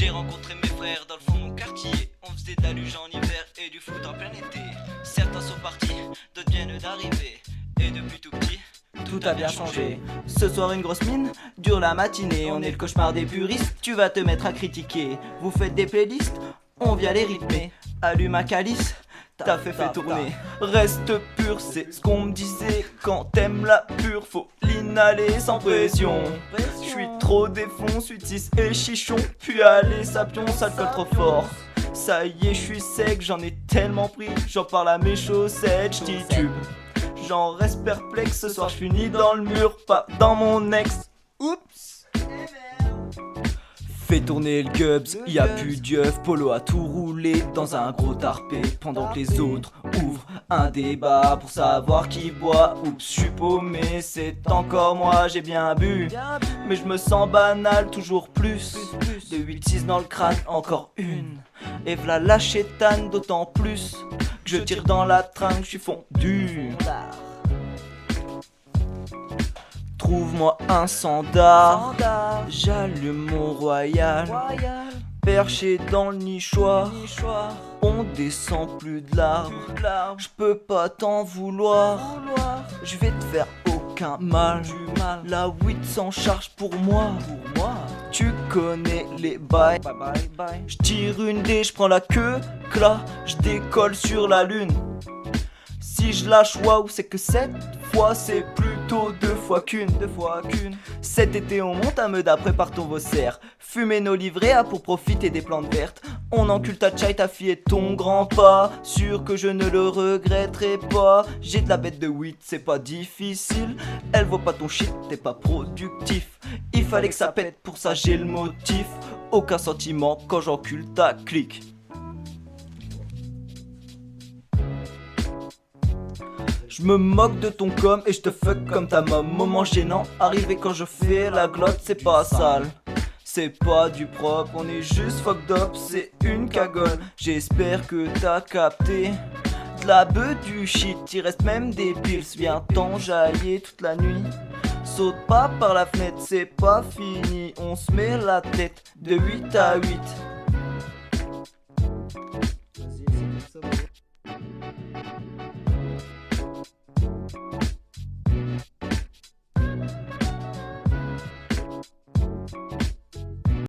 J'ai rencontré mes frères dans le fond de mon quartier. On faisait de la luge en hiver et du foot en plein été. Certains sont partis, d'autres viennent d'arriver. Et depuis tout petit, tout a bien changé. Ce soir une grosse mine, dure la matinée. On est le cauchemar des puristes, tu vas te mettre à critiquer. Vous faites des playlists, on vient les rythmer. Allume un calice, t'as fait tourner. Reste pur, c'est ce qu'on me disait. Quand t'aimes la pure, faut l'inhaler sans pression. J'suis trop défonce, 8-6 et chichon. Puis allez, sapion, ça le colle trop fort. Ça y est, j'suis sec, j'en ai tellement pris. J'en parle à mes chaussettes, j'titube. J'en reste perplexe, ce soir j'finis dans le mur, pas dans mon ex. Oups. Fais tourner le gubs, y'a plus d'yeux. Polo a tout roulé dans un gros tarpé. Pendant que les autres ouvrent un débat pour savoir qui boit. Oups, j'suis paumé, c'est encore moi, j'ai bien bu. Mais je me sens banal, toujours plus. De 8-6 dans le crâne, encore une. Et v'là la chétane, d'autant plus que je tire dans la trinque, j'suis fondu. Trouve-moi un sandar, j'allume mon royal, perché dans le nichoir, on descend plus de l'arbre, j'peux pas t'en vouloir, j'vais te faire aucun mal, la 8 s'en charge pour moi, tu connais les bails, j'tire une dé, j'prends la queue, là, j'décolle sur la lune. Si je lâche waouh, c'est que cette fois c'est plutôt deux fois qu'une. Cet été on monte à Meda, prépare ton Vaussaire. Fumer nos livrets A pour profiter des plantes vertes. On encule ta tchaï, ta fille et ton grand-pas. Sûr que je ne le regretterai pas. J'ai de la bête de 8, c'est pas difficile. Elle voit pas ton shit, t'es pas productif. Il fallait que ça pète, pour ça j'ai le motif. Aucun sentiment quand j'encule ta clique. Je me moque de ton com et je te fuck comme ta mom. Moment gênant, arrivé quand je fais la glotte, c'est pas sale. C'est pas du propre, on est juste fucked up, c'est une cagole. J'espère que t'as capté. De la beuh, du shit, il reste même des pills. Viens t'enjailler toute la nuit. Saute pas par la fenêtre, c'est pas fini. On se met la tête de 8 à 8.